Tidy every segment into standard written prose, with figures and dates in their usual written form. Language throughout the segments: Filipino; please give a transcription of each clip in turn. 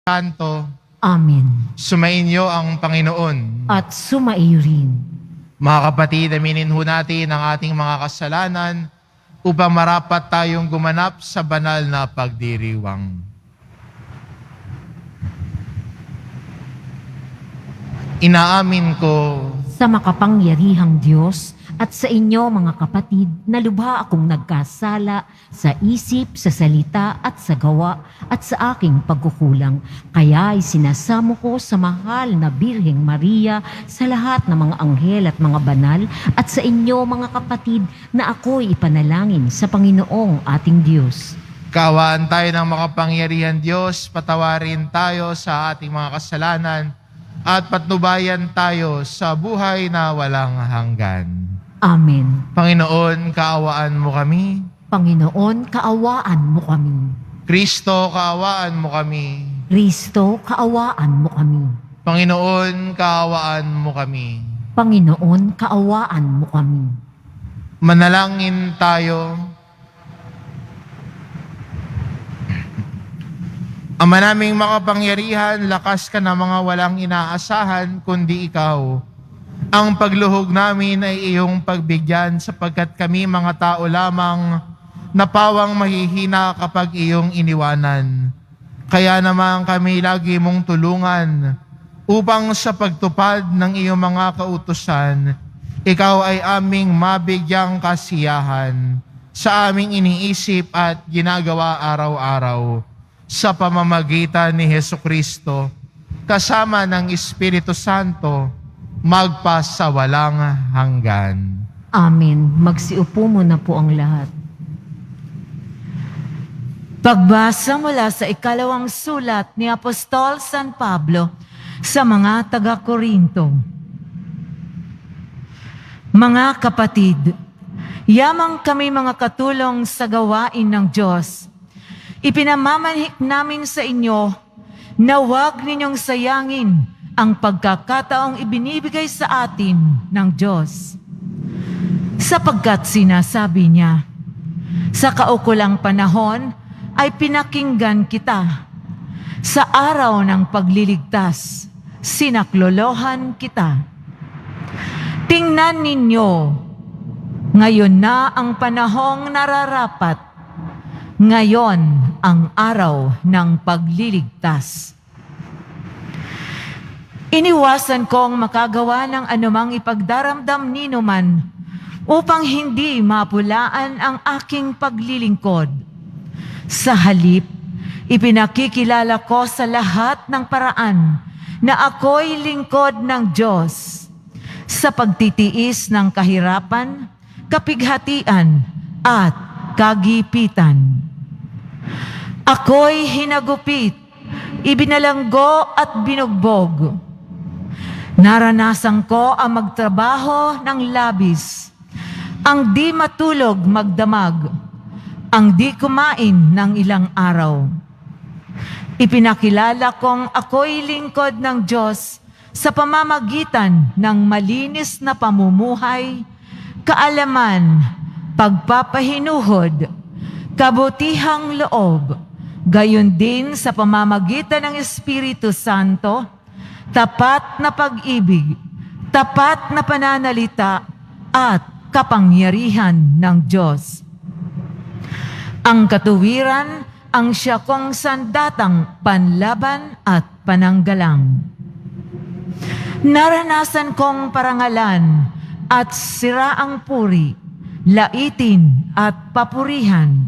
Santo. Amen. Sumainyo ang Panginoon. At sumaiyo rin. Mga kapatid, aminin ho natin ang ating mga kasalanan upang marapat tayong gumanap sa banal na pagdiriwang. Inaamin ko Sa makapangyarihang Diyos at sa inyo mga kapatid na lubha akong nagkasala sa isip, sa salita at sa gawa at sa aking pagkukulang. Kaya ay sinasamo ko sa mahal na Birheng Maria, sa lahat ng mga anghel at mga banal at sa inyo mga kapatid na ako'y ipanalangin sa Panginoong ating Diyos. kaawaan tayo ng makapangyarihan Diyos, patawarin tayo sa ating mga kasalanan at patnubayan tayo sa buhay na walang hanggan. Amen. Panginoon, kaawaan mo kami. Panginoon, kaawaan mo kami. Kristo, kaawaan mo kami. Kristo, kaawaan mo kami. Panginoon, kaawaan mo kami. Panginoon, kaawaan mo kami. Manalangin tayo. Ama naming makapangyarihan, lakas ka na mga walang inaasahan kundi ikaw. Ang pagluhog namin ay iyong pagbigyan sapagkat kami mga tao lamang na pawang mahihina kapag iyong iniwanan. Kaya naman kami lagi mong tulungan upang sa pagtupad ng iyong mga kautusan, ikaw ay aming mabigyang kasiyahan sa aming iniisip at ginagawa araw-araw. Sa pamamagitan ni Hesukristo, kasama ng Espiritu Santo, magpasawalang hanggan. Amen. Magsiupo muna po ang lahat. Pagbasa mula sa ikalawang sulat ni Apostol San Pablo sa mga taga-Korinto. Mga kapatid, yamang kami mga katulong sa gawain ng Diyos. Ipinamamanhik namin sa inyo na huwag ninyong sayangin ang pagkakataong ibinibigay sa atin ng Diyos. Sapagkat sinasabi niya, sa kaukulang panahon ay pinakinggan kita. Sa araw ng pagliligtas, sinaklolohan kita. Tingnan ninyo, ngayon na ang panahong nararapat. Ngayon ang araw ng pagliligtas. Iniwasan kong makagawa ng anumang ipagdaramdam ninuman upang hindi mapulaan ang aking paglilingkod. Sa halip, ipinakikilala ko sa lahat ng paraan na ako'y lingkod ng Diyos sa pagtitiis ng kahirapan, kapighatian at kagipitan. Ako'y hinagupit, ibinalanggo at binugbog. Naranasan ko ang magtrabaho ng labis, ang di matulog magdamag, ang di kumain ng ilang araw. Ipinakilala kong ako'y lingkod ng Diyos sa pamamagitan ng malinis na pamumuhay, kaalaman, pagpapahinuhod, kabutihang loob, gayon din sa pamamagitan ng Espiritu Santo, tapat na pag-ibig, tapat na pananalita, at kapangyarihan ng Diyos. Ang katuwiran ang siya kong sandatang panlaban at pananggalang. Naranasan kong parangalan at siraang puri, laitin at papurihan.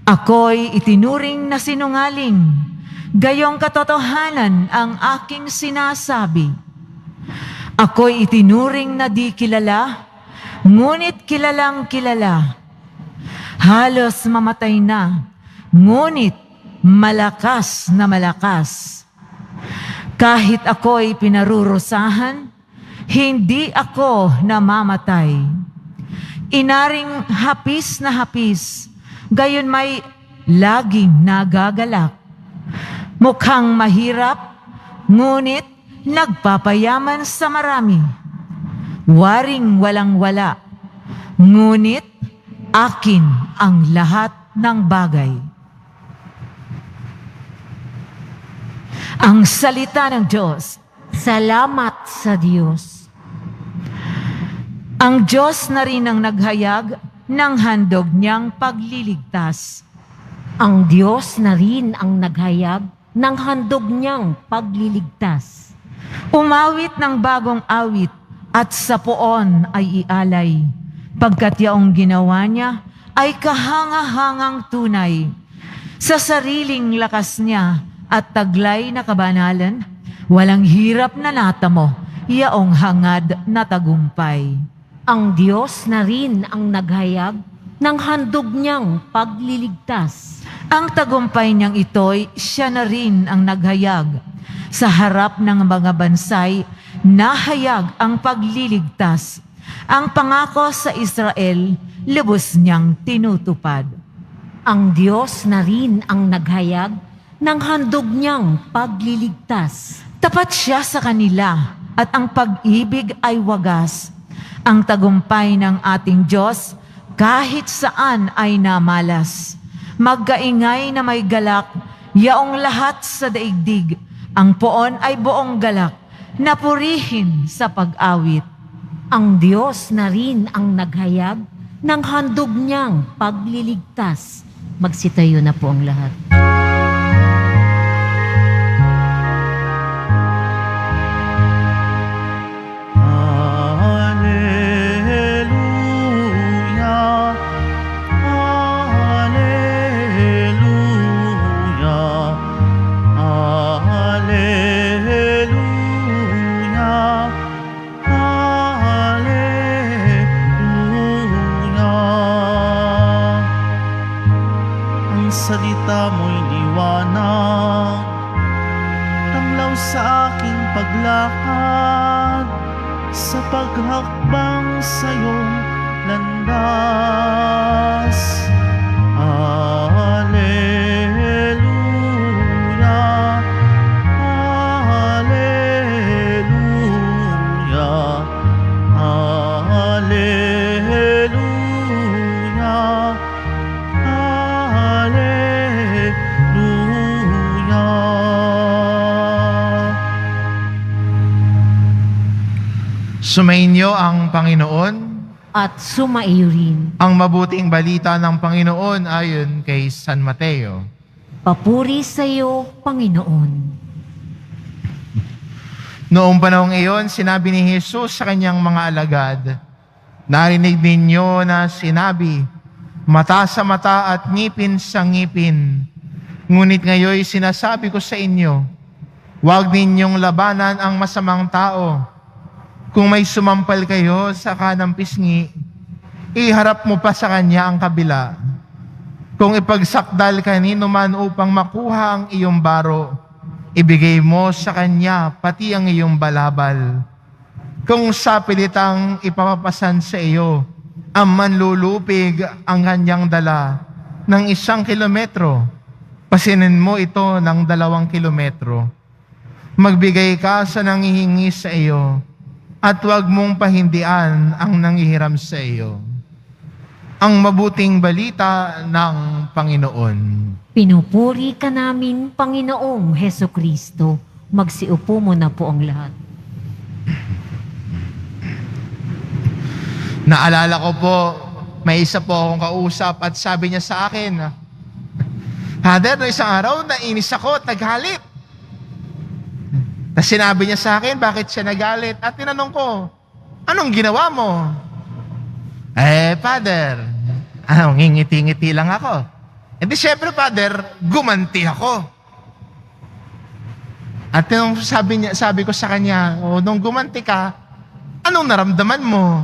Ako'y itinuring na sinungaling, gayong katotohanan ang aking sinasabi. Ako'y itinuring na di kilala, ngunit kilalang kilala. Halos mamatay na, ngunit malakas na malakas. Kahit ako'y pinarurusahan, hindi ako namamatay. Inaring hapis na hapis, gayon may laging nagagalak. Mukhang mahirap, ngunit nagpapayaman sa marami. Waring walang-wala, ngunit akin ang lahat ng bagay. Ang salita ng Diyos. Salamat sa Diyos. Ang Diyos na rin ang naghayag ng handog niyang pagliligtas. Ang Diyos na rin ang naghayag ng handog niyang pagliligtas. Umawit ng bagong awit at sa poon ay ialay, pagkat yaong ginawa niya ay kahanga-hangang tunay. Sa sariling lakas niya at taglay na kabanalan, walang hirap na natamo, yaong hangad na tagumpay. Ang Diyos na rin ang naghayag ng handog niyang pagliligtas. Ang tagumpay niyang ito'y siya na rin ang naghayag. Sa harap ng mga bansay, nahayag ang pagliligtas. Ang pangako sa Israel, lubos niyang tinutupad. Ang Diyos na rin ang naghayag ng handog niyang pagliligtas. Tapat siya sa kanila at ang pag-ibig ay wagas. Ang tagumpay ng ating Diyos kahit saan ay namalas. Magkaingay na may galak, yaong lahat sa daigdig. Ang poon ay buong galak, napurihin sa pag-awit. Ang Diyos na rin ang naghayag ng handog niyang pagliligtas. Magsitayo na po ang lahat. Salita mo'y liwanag, tanglaw sa aking paglakad, sa paghakbang sa iyong landas. Alleluia, alleluia, alleluia. Sumainyo ang Panginoon. At sumaiyo rin. Ang mabuting balita ng Panginoon ayon kay San Mateo. Papuri sa iyo, Panginoon. Noong panahong iyon, sinabi ni Jesus sa kanyang mga alagad, narinig ninyo na sinabi, mata sa mata at ngipin sa ngipin. Ngunit ngayon sinasabi ko sa inyo, huwag ninyong labanan ang masamang tao. Kung may sumampal kayo sa kanang pisngi, iharap mo pa sa kanya ang kabila. Kung ipagsakdal kanino man upang makuha ang iyong baro, ibigay mo sa kanya pati ang iyong balabal. Kung sapilitang ipapapasan sa iyo, ang manlulupig ang kanyang dala ng 1 kilometro, pasinin mo ito ng 2 kilometro. Magbigay ka sa nangihingi sa iyo, at huwag mong pahindian ang nanghihiram sa iyo. Ang mabuting balita ng Panginoon. Pinupuri ka namin, Panginoong Heso Kristo. Magsiupo mo na po ang lahat. Naalala ko po, may isa po akong kausap at sabi niya sa akin, Father, no isang araw, nainis ako at naghalit. Tapos sinabi niya sa akin, bakit siya nagalit? At tinanong ko, anong ginawa mo? Father, ngingiti-ngiti lang ako. Siyempre, Father, gumanti ako. At nung sabi ko sa kanya, nung gumanti ka, anong naramdaman mo?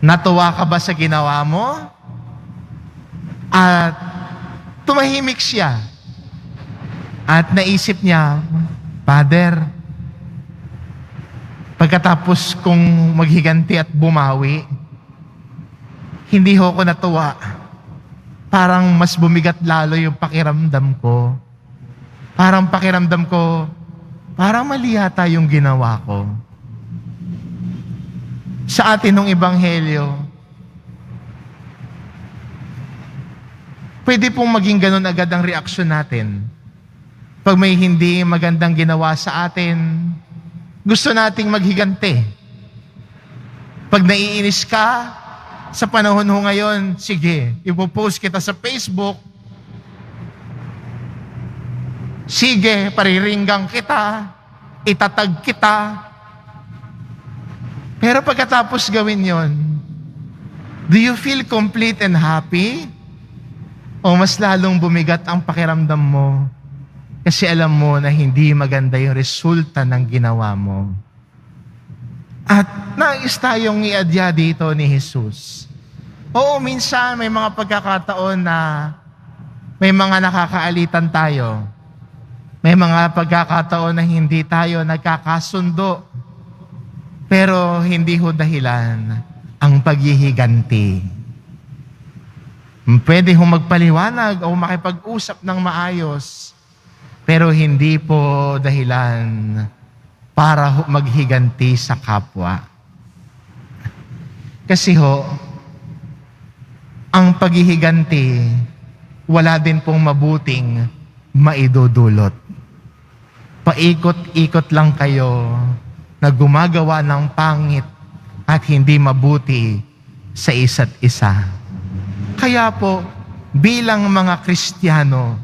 Natuwa ka ba sa ginawa mo? At tumahimik siya. At naisip niya, Father, pagkatapos kong maghiganti at bumawi, hindi ho ko natuwa. Parang mas bumigat lalo yung pakiramdam ko. Parang pakiramdam ko, parang mali yata yung ginawa ko. Sa atin ng Ebanghelyo, pwede pong maging ganun agad ang reaksyon natin. Pag may hindi magandang ginawa sa atin, gusto nating maghiganti. Pag naiinis ka, sa panahon ho ngayon, sige, ipopost kita sa Facebook. Sige, pariringgang kita, itatag kita. Pero pagkatapos gawin yon, do you feel complete and happy? O mas lalong bumigat ang pakiramdam mo kasi alam mo na hindi maganda yung resulta ng ginawa mo? At nais tayong iadya dito ni Jesus. Oo, minsan may mga pagkakataon na may mga nakakaalitan tayo. May mga pagkakataon na hindi tayo nagkakasundo. Pero hindi ho dahilan ang paghihiganti. Pwede ho magpaliwanag o makipag-usap ng maayos, pero hindi po dahilan para maghiganti sa kapwa. Kasi ho, ang paghihiganti, wala din pong mabuting maidudulot. Paikot-ikot lang kayo na gumagawa ng pangit at hindi mabuti sa isa't isa. Kaya po, bilang mga Kristiyano,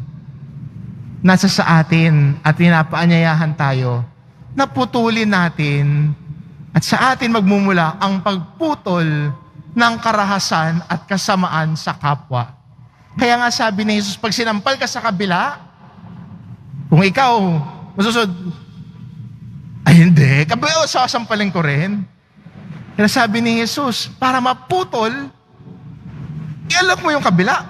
nasa sa atin at pinapaanyayahan tayo na putulin natin at sa atin magmumula ang pagputol ng karahasan at kasamaan sa kapwa. Kaya nga sabi ni Jesus, pag sinampal ka sa kabila, kung ikaw masusunod, ay hindi, kabila sasampalin ko rin. Kaya sabi ni Jesus, para maputol, ialok mo yung kabila.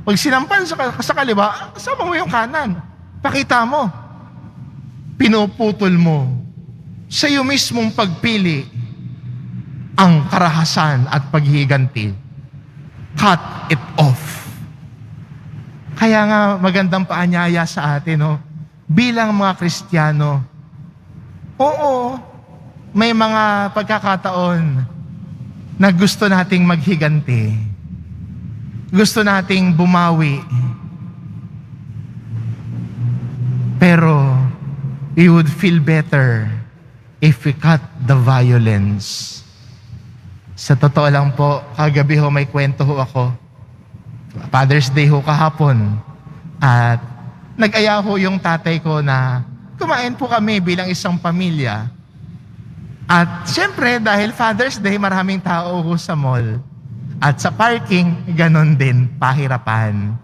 Pag sinampal sa kaliwa, kasama mo yung kanan. Pakita mo. Pinuputol mo sa iyo mismong pagpili ang karahasan at paghihiganti. Cut it off. Kaya nga magandang paanyaya sa atin, no? Bilang mga Kristiyano, oo, may mga pagkakataon na gusto nating maghiganti. Gusto nating bumawi. Pero we would feel better if we cut the violence. Sa totoo lang po, kagabi ho may kwento ho ako. Father's Day ho kahapon. At nag-aya ho yung tatay ko na kumain po kami bilang isang pamilya. At siyempre, dahil Father's Day, maraming tao ho sa mall. At sa parking, ganon din, pahirapan.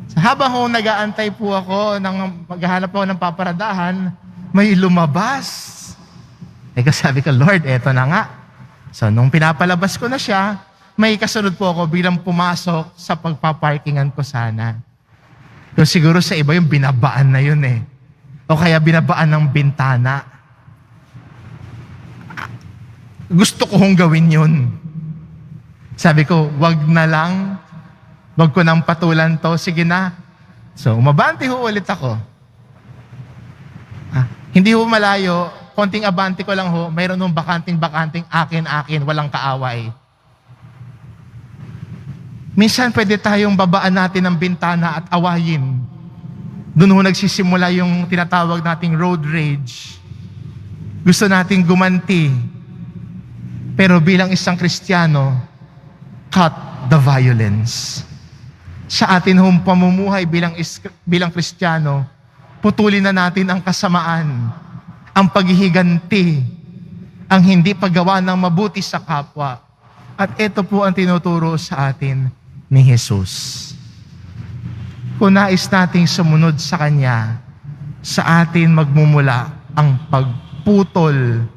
So, habang ho nag-aantay po ako, maghahanap po ng paparadahan, may lumabas. Sabi ko, Lord, eto na nga. So, nung pinapalabas ko na siya, may kasunod po ako bilang pumasok sa pagpaparkingan ko sana. Kung siguro sa iba yung binabaan na yun eh. O kaya binabaan ng bintana. Gusto ko hong gawin yun. Sabi ko, wag na lang. Wag ko nang patulan to. Sige na. So, umabante ho ulit ako. Hindi ho malayo. Konting abante ko lang ho. Mayroon hong bakanting akin, walang kaaway. Minsan pwede tayong babaan natin ng bintana at awayin. Doon ho nagsisimula yung tinatawag nating road rage. Gusto nating gumanti. Pero bilang isang Kristiyano, cut the violence. Sa atin hong pamumuhay bilang Kristiyano, putulin na natin ang kasamaan, ang paghihiganti, ang hindi paggawa ng mabuti sa kapwa. At ito po ang tinuturo sa atin ni Jesus. Kung nais nating sumunod sa Kanya, sa atin magmumula ang pagputol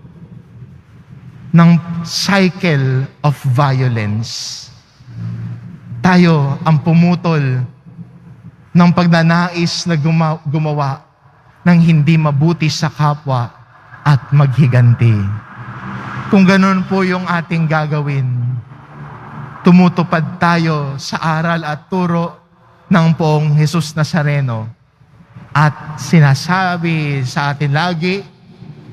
ng cycle of violence. Tayo ang pumutol ng pagnanais na gumawa ng hindi mabuti sa kapwa at maghiganti. Kung ganun po yung ating gagawin, tumutupad tayo sa aral at turo ng poong Jesus Nazareno at sinasabi sa atin lagi,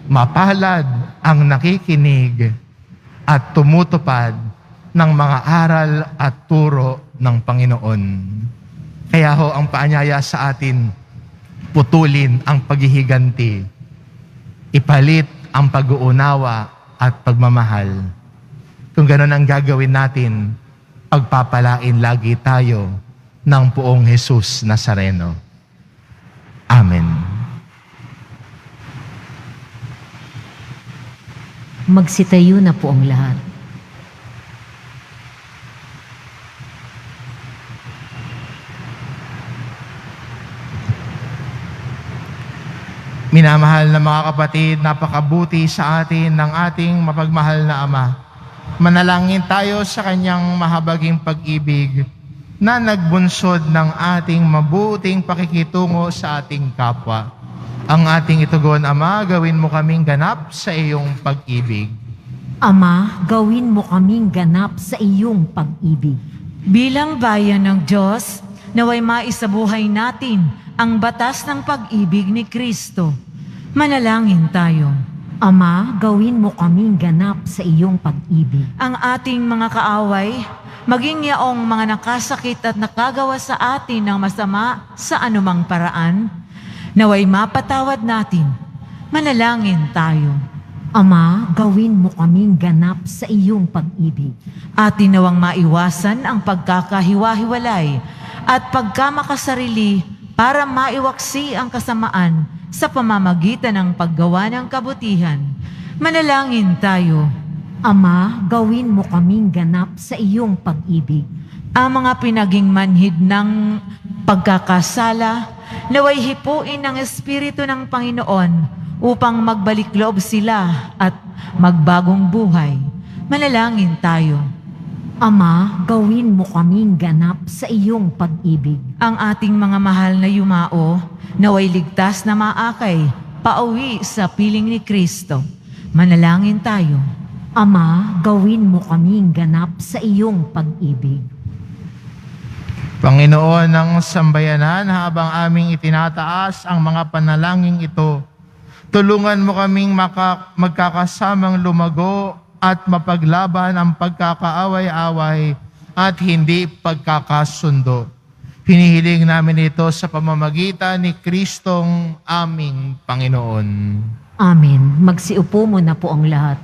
mapalad ang nakikinig at tumutupad ng mga aral at turo ng Panginoon. Kaya ho, ang paanyaya sa atin, putulin ang paghihiganti. Ipalit ang pag-uunawa at pagmamahal. Kung gano'n ang gagawin natin, pagpapalain lagi tayo ng Poong Jesus Nazareno. Amen. Magsitayo na po ang lahat. Minamahal na mga kapatid, napakabuti sa atin ng ating mapagmahal na Ama. Manalangin tayo sa Kanyang mahabaging pag-ibig na nagbunsod ng ating mabuting pakikitungo sa ating kapwa. Ang ating itugon, Ama, gawin mo kaming ganap sa iyong pag-ibig. Ama, gawin mo kaming ganap sa iyong pag-ibig. Bilang bayan ng Diyos, naway maisabuhay natin ang batas ng pag-ibig ni Kristo. Manalangin tayo. Ama, gawin mo kaming ganap sa iyong pag-ibig. Ang ating mga kaaway, maging yaong mga nakasakit at nakagawa sa atin ng masama sa anumang paraan, naway mapatawad natin. Manalangin tayo. Ama, gawin mo kaming ganap sa iyong pag-ibig. Atin nawang maiwasan ang pagkakahiwa-hiwalay at pagkamakasarili para maiwaksi ang kasamaan sa pamamagitan ng paggawa ng kabutihan. Manalangin tayo. Ama, gawin mo kaming ganap sa iyong pag-ibig. Ang mga pinaging manhid ng pagkakasala, naway hipuin ng Espiritu ng Panginoon upang magbalik loob sila at magbagong buhay. Manalangin tayo. Ama, gawin mo kaming ganap sa iyong pag-ibig. Ang ating mga mahal na yumao, naway ligtas na maakay, pauwi sa piling ni Kristo. Manalangin tayo. Ama, gawin mo kaming ganap sa iyong pag-ibig. Panginoon ng sambayanan, habang aming itinataas ang mga panalangin ito, tulungan mo kaming magkakasamang lumago at mapaglaban ang pagkakaaway-away at hindi pagkakasundo. Hinihiling namin ito sa pamamagitan ni Kristong aming Panginoon. Amen. Magsiupo muna po ang lahat.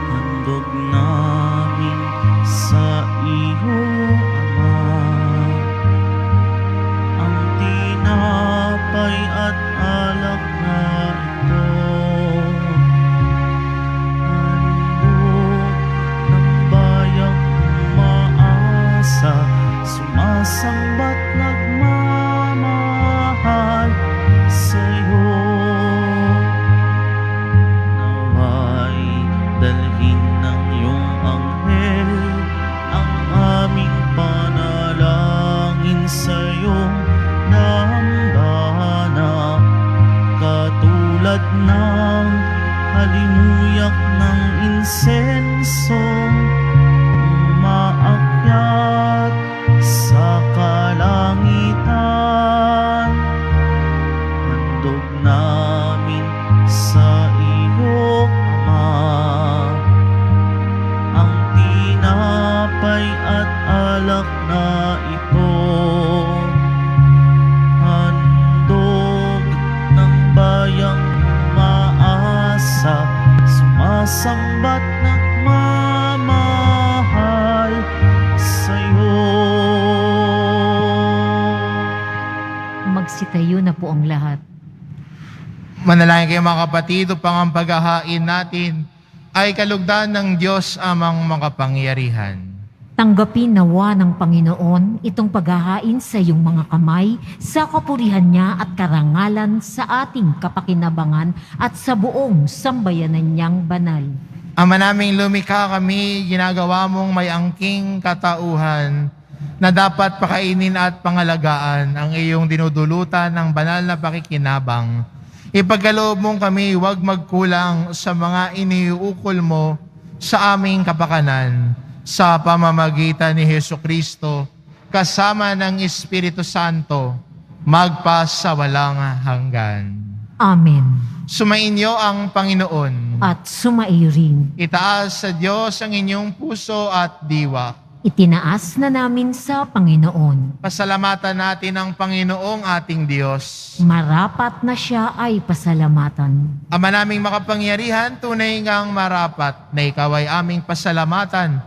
Handog namin sa iyo, Ama, ang tinapay at alak na ito. Handog ng bayang umaasa, sumasamba't nagmamahal sa iyo. Naway dalhin ng iyong anghel ang aming panalangin sa iyong dambana, katulad ng halimuyak ng insensong umaakyat sa kalangitan. Handog namin sa iyo, Ama, ang tinapay at alak na ito. Handog ng bayang umaasa, sumasamba't nagmamahal sa iyo. Magsitayo na po ang lahat. Manalangin kayo mga kapatid upang ang paghahain natin ay kalugdan ng Diyos amang makapangyarihan. Tanggapin nawa ng Panginoon itong paghahain sa iyong mga kamay sa kapurihan niya at karangalan sa ating kapakinabangan at sa buong sambayanan niyang banal. Ama naming lumikha kami, ginagawa mong may angking katauhan na dapat pakainin at pangalagaan ang iyong dinudulutan ng banal na pakikinabang. Ipagkaloob mong kami huwag magkulang sa mga iniuukol mo sa aming kapakanan sa pamamagitan ni Jesucristo kasama ng Espiritu Santo magpa sa walang hanggan. Amen. Sumainyo ang Panginoon. At sumaiyo rin. Itaas sa Diyos ang inyong puso at diwa. Itinaas na namin sa Panginoon. Pasalamatan natin ang Panginoong ating Diyos. Marapat na siya ay pasalamatan. Ama naming makapangyarihan, tunay ngang marapat na ikaw ay aming pasalamatan.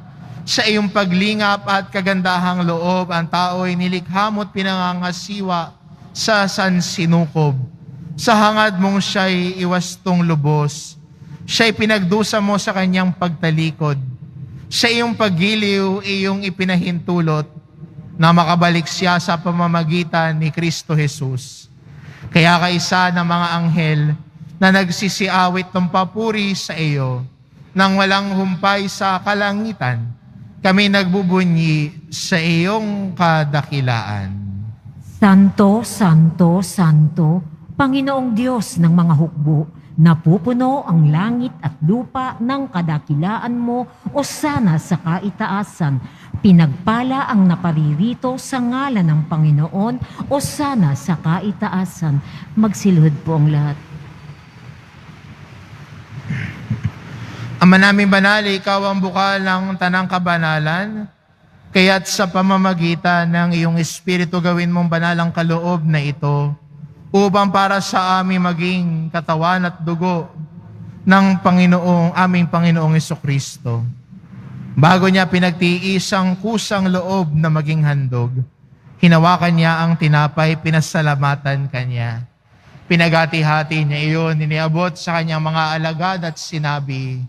Sa iyong paglingap at kagandahang loob, ang tao ay nilikha mo't pinangangasiwa sa sansinukob. Sa hangad mong siya'y iwastong lubos. Siya'y pinagdusa mo sa kanyang pagtalikod. Sa iyong paggiliw, iyong ipinahintulot na makabalik siya sa pamamagitan ni Kristo Jesus. Kaya kaisa ng mga anghel na nagsisiawit ng papuri sa iyo, nang walang humpay sa kalangitan, kami nagbubunyi sa iyong kadakilaan. Santo, Santo, Santo, Panginoong Diyos ng mga hukbo, napupuno ang langit at lupa ng kadakilaan mo o sana sa kaitaasan. Pinagpala ang naparirito sa ngalan ng Panginoon o sana sa kaitaasan. Magsilhod po ang lahat. Ama namin banal, ikaw ang bukal ng tanang kabanalan, kaya't sa pamamagitan ng iyong Espiritu gawin mong banal ang kaloob na ito, upang para sa amin maging katawan at dugo ng aming Panginoong Jesucristo. Bago niya pinagtiis ang kusang loob na maging handog, hinawakan niya ang tinapay, pinasalamatan kanya. Pinagati-hati niya iyon, iniabot sa kanyang mga alagad at sinabi,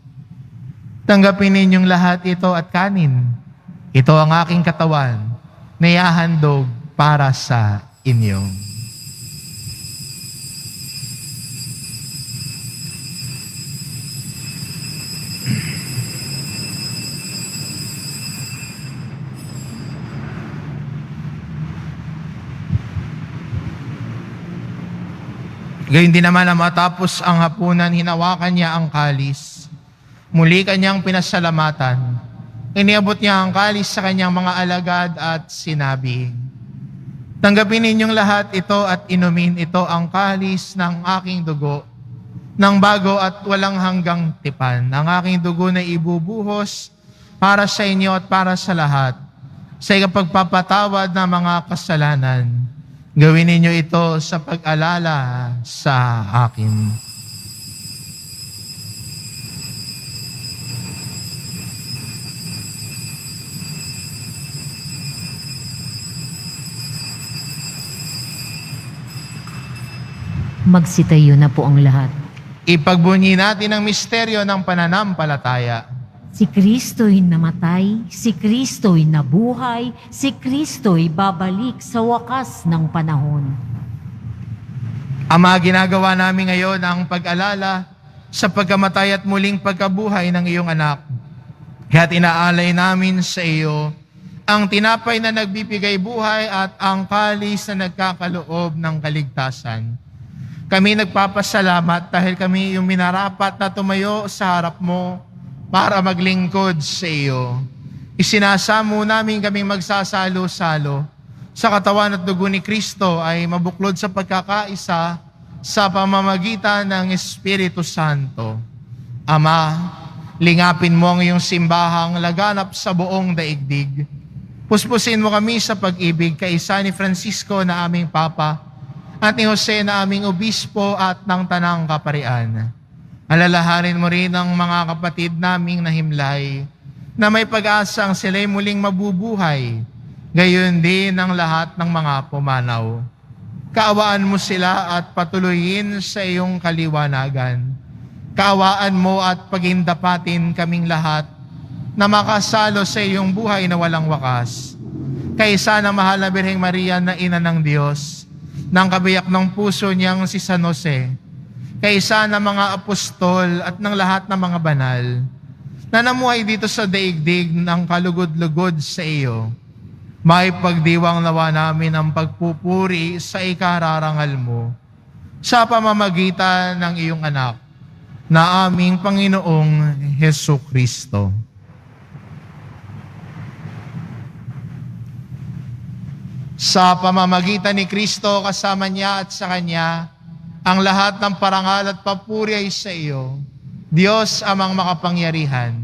"Tanggapin ninyong lahat ito at kanin. Ito ang aking katawan na ihahandog para sa inyo." Gayun din naman na matapos ang hapunan, hinawakan niya ang kalis. Muli kanyang pinasalamatan. Iniabot niya ang kalis sa kanyang mga alagad at sinabi, "Tanggapin ninyong lahat ito at inumin ito ang kalis ng aking dugo, ng bago at walang hanggang tipan. Ang aking dugo na ibubuhos para sa inyo at para sa lahat, sa ikapagpapatawad ng mga kasalanan. Gawin ninyo ito sa pag-alala sa akin." Magsitayo na po ang lahat. Ipagbunyi natin ang misteryo ng pananampalataya. Si Kristo'y namatay, si Kristo'y nabuhay, si Kristo'y babalik sa wakas ng panahon. Ama, ginagawa namin ngayon ang pag-alala sa pagkamatay at muling pagkabuhay ng iyong anak. Kaya't inaalay namin sa iyo ang tinapay na nagbibigay buhay at ang kalis na nagkakaloob ng kaligtasan. Kami nagpapasalamat dahil kami yung minarapat na tumayo sa harap mo para maglingkod sa iyo. Isinasamo namin kaming magsasalo-salo sa katawan at dugo ni Kristo ay mabuklod sa pagkakaisa sa pamamagitan ng Espiritu Santo. Ama, lingapin mo ang iyong simbahang laganap sa buong daigdig. Puspusin mo kami sa pag-ibig kaisa ni Francisco na aming Papa at ni Jose na aming Obispo at ng Tanang Kaparian. Alalahanin mo rin ang mga kapatid naming nahimlay na may pag-asa ang sila'y muling mabubuhay, gayon din ang lahat ng mga pumanaw. Kaawaan mo sila at patuloyin sa iyong kaliwanagan. Kaawaan mo at pagindapatin kaming lahat na makasalo sa iyong buhay na walang wakas. Kaisa ng mahal na Birheng Maria na Ina ng Diyos, ng kabiyak ng puso niyang si San Jose, kaisa ng mga apostol at ng lahat ng mga banal, na namuhay dito sa daigdig ng kalugod-lugod sa iyo, may pagdiwang nawa namin ang pagpupuri sa ikararangal mo sa pamamagitan ng iyong anak na aming Panginoong Jesucristo. Sa pamamagitan ni Kristo, kasama niya at sa Kanya, Ang lahat ng parangal at papuri ay sa iyo, Diyos amang makapangyarihan,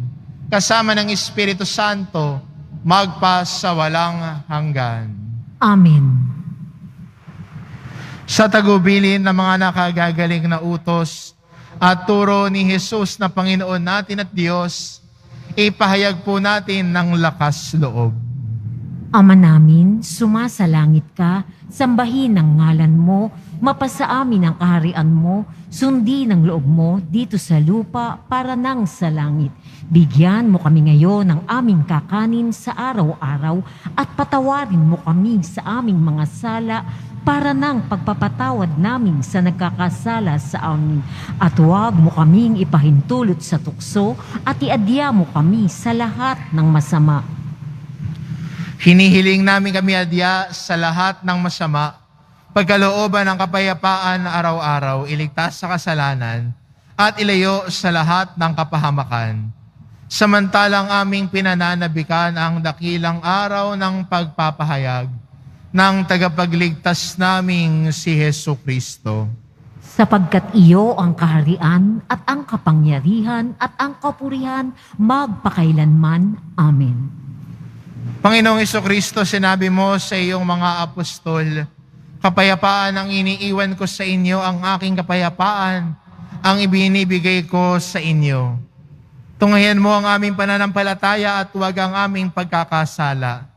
kasama ng Espiritu Santo, magpa sa walang hanggan. Amen. Sa tagubilin ng mga nakagagaling na utos at turo ni Jesus na Panginoon natin at Diyos, ipahayag po natin ng lakas loob. Ama namin, sumasalangit ka, sambahin ang ngalan mo, mapasa amin ang kaharian mo, sundin ang loob mo dito sa lupa para nang sa langit. Bigyan mo kami ngayon ng aming kakanin sa araw-araw at patawarin mo kami sa aming mga sala para nang pagpapatawad namin sa nagkakasala sa amin. At huwag mo kaming ipahintulot sa tukso at iadya mo kami sa lahat ng masama. Hinihiling namin kami adya sa lahat ng masama, pagkalooban ng kapayapaan na araw-araw, iligtas sa kasalanan, at ilayo sa lahat ng kapahamakan. Samantalang aming pinananabikan ang dakilang araw ng pagpapahayag ng tagapagligtas naming si Hesu Kristo. Sapagkat iyo ang kaharian at ang kapangyarihan at ang kapurihan magpakailanman. Amen. Panginoong Kristo, sinabi mo sa iyong mga apostol, kapayapaan ang iniiwan ko sa inyo, ang aking kapayapaan ang ibinibigay ko sa inyo. Tunghayan mo ang aming pananampalataya at huwag ang aming pagkakasala.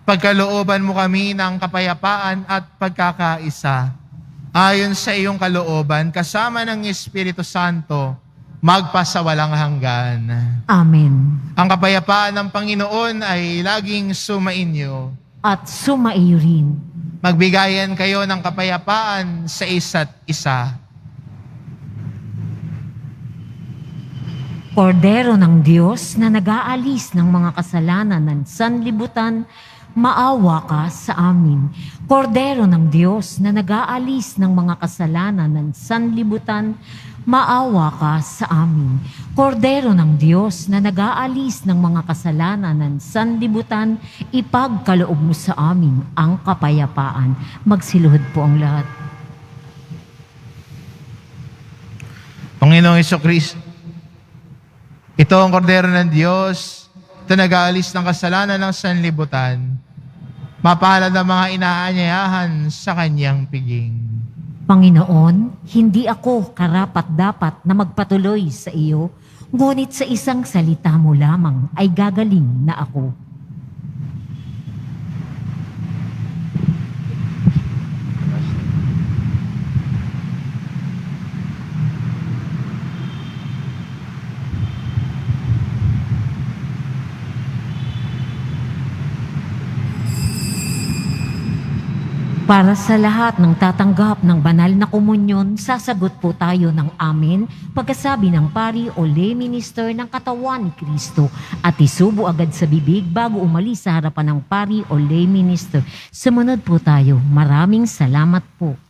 Pagkalooban mo kami ng kapayapaan at pagkakaisa. Ayon sa iyong kalooban, kasama ng Espiritu Santo, magpasawalang hanggan. Amen. Ang kapayapaan ng Panginoon ay laging sumainyo. At sumaiyo rin. Magbigayan kayo ng kapayapaan sa isa't isa. Kordero ng Diyos na nag-aalis ng mga kasalanan ng sanlibutan, maawa ka sa amin. Kordero ng Diyos na nag-aalis ng mga kasalanan ng sanlibutan, maawa ka sa amin. Kordero ng Diyos na nag-aalis ng mga kasalanan ng sanlibutan, ipagkaloob mo sa amin ang kapayapaan. Magsiluhod po ang lahat. Panginoong Kristo, ito ang kordero ng Diyos na nag-aalis ng kasalanan ng sanlibutan. Mapalad ang mga inaanyayahan sa kanyang piging. Panginoon, hindi ako karapat-dapat na magpatuloy sa iyo, ngunit sa isang salita mo lamang ay gagaling na ako. Para sa lahat ng tatanggap ng banal na komunyon, sasagot po tayo ng amen pagkasabi ng pari o lay minister ng katawan ni Kristo at isubo agad sa bibig bago umalis sa harapan ng pari o lay minister. Sumunod po tayo. Maraming salamat po.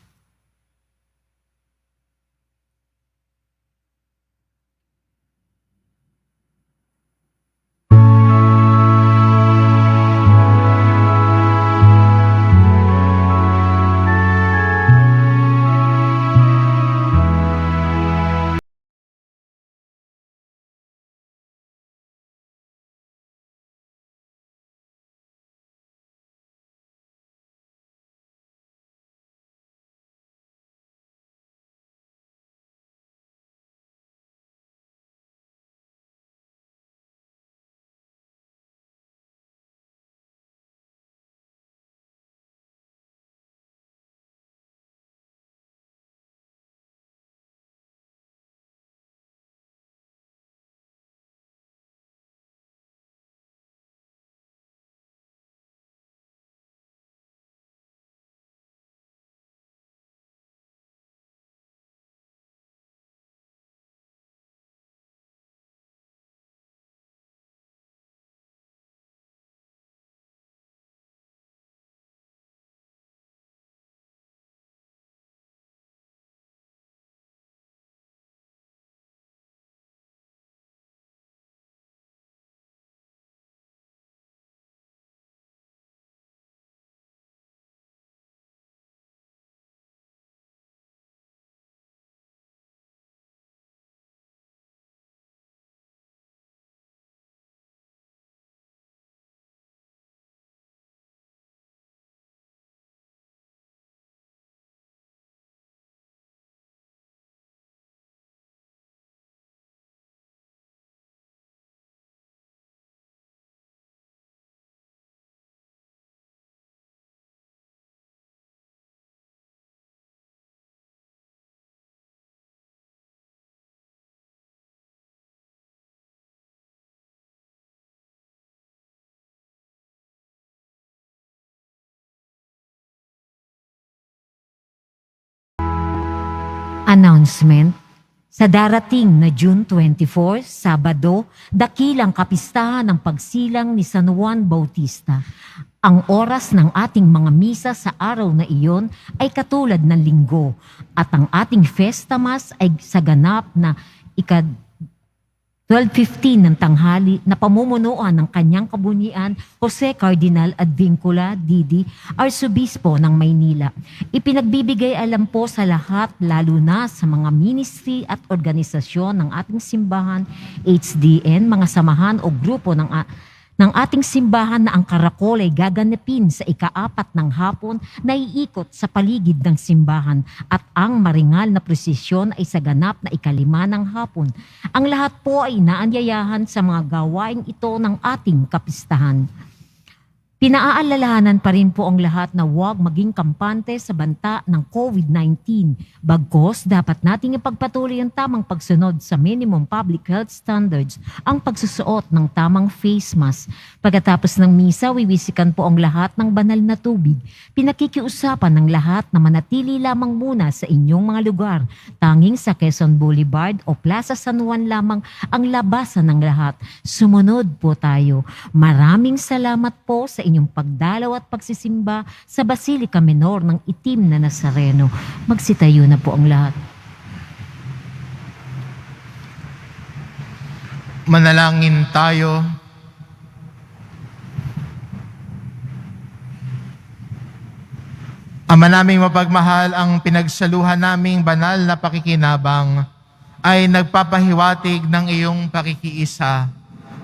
Announcement. Sa darating na June 24, Sabado, dakilang kapistahan ng pagsilang ni San Juan Bautista. Ang oras ng ating mga misa sa araw na iyon ay katulad ng linggo at ang ating Fiesta Mass ay sa ganap na 12:15 ng tanghali na pamumunuan ng kanyang kabunian Jose Cardinal Advincula Didi, Arsobispo ng Maynila. Ipinagbibigay alam po sa lahat, lalo na sa mga ministry at organisasyon ng ating simbahan, HDN, mga samahan o grupo ng ating simbahan na ang karakol ay gaganapin sa ika-4 ng hapon na iikot sa paligid ng simbahan at ang maringal na prosesyon ay sa ganap na ika-5 ng hapon. Ang lahat po ay inaanyayahan sa mga gawaing ito ng ating kapistahan. Pinaaalalahanan pa rin po ang lahat na huwag maging kampante sa banta ng COVID-19. Bagkus, dapat nating ipagpatuloy ang tamang pagsunod sa minimum public health standards, ang pagsusuot ng tamang face mask. Pagkatapos ng misa, wiwisikan po ang lahat ng banal na tubig. Pinakikiusapan ng lahat na manatili lamang muna sa inyong mga lugar. Tanging sa Quezon Boulevard o Plaza San Juan lamang ang labasan ng lahat. Sumunod po tayo. Maraming salamat po sa inyong pagdalaw at pagsisimba sa Basilica Menor ng Itim na Nazareno. Magsitayo na po ang lahat. Manalangin tayo. Ama naming mapagmahal, ang pinagsaluhan naming banal na pakikinabang ay nagpapahiwatig ng iyong pakikiisa.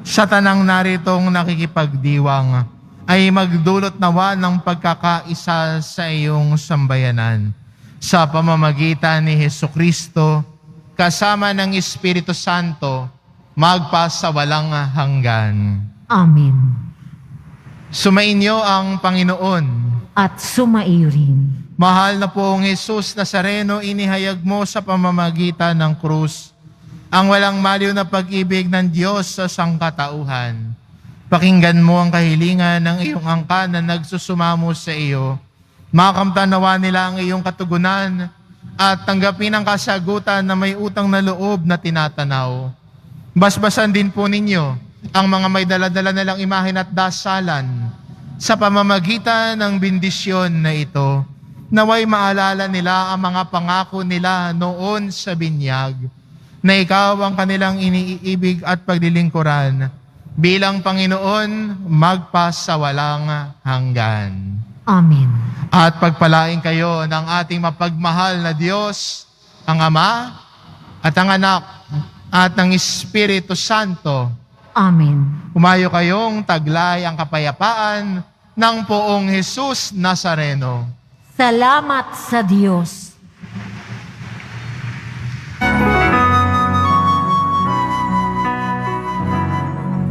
Sa tanang naritong nakikipagdiwang ay magdulot nawa ng pagkakaisa sa iyong sambayanan. Sa pamamagitan ni Hesukristo, kasama ng Espiritu Santo, magpasawalang hanggan. Amen. Sumainyo ang Panginoon. At sumaiyo rin. Mahal na poong Jesus Nazareno, inihayag mo sa pamamagitan ng krus ang walang maliw na pag-ibig ng Diyos sa sangkatauhan. Pakinggan mo ang kahilingan ng iyong angkan na nagsusumamo sa iyo. Makamtanawa nila ang iyong katugunan at tanggapin ang kasagutan na may utang na loob na tinatanaw. Basbasan din po ninyo ang mga may daladala nilang imahen at dasalan sa pamamagitan ng bendisyon na ito. Naway maalala nila ang mga pangako nila noon sa binyag na ikaw ang kanilang iniibig at paglilingkuran. Bilang Panginoon, magpasawalang hanggan. Amen. At pagpalain kayo ng ating mapagmahal na Diyos, ang Ama, at ang Anak, at ang Espiritu Santo. Amen. Humayo kayong taglay ang kapayapaan ng poong Jesus Nazareno. Salamat sa Diyos.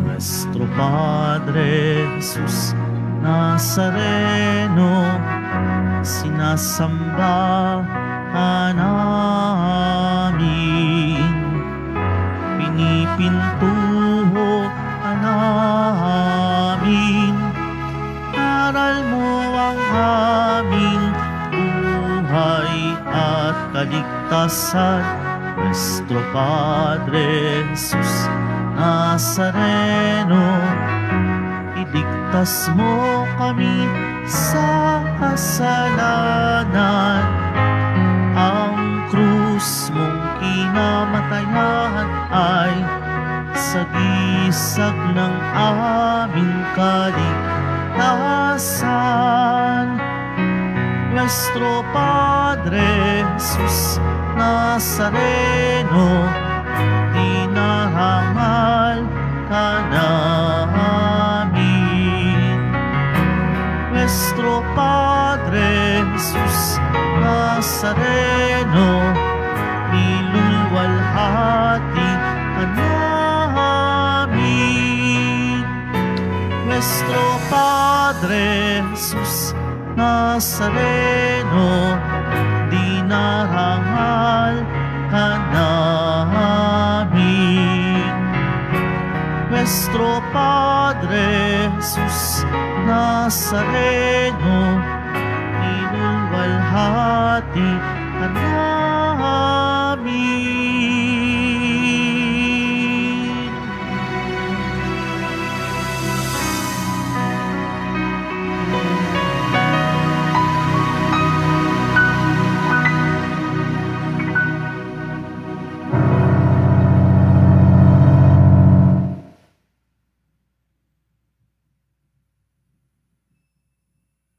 Nuestro Padre Jesus Nazareno, sinasamba ka namin, pinipintuho ka namin, aral mo ang aming buhay at kaligtasan. Nuestro Padre Jesus Nazareno, iligtas mo kami sa kasalanan. Ang krus mong kinamatayan ay sagisag ng aming kaligtasan. Nuestro Padre Jesus Nazareno, dinarangal ka namin. Nuestro Padre Jesus Nazareno, nilulwalhati ka namin. Nuestro Padre Jesus Nazareno, dinarangal ka namin. Nuestro Padre Jesus Nazareno, nilulwalhati ka namin.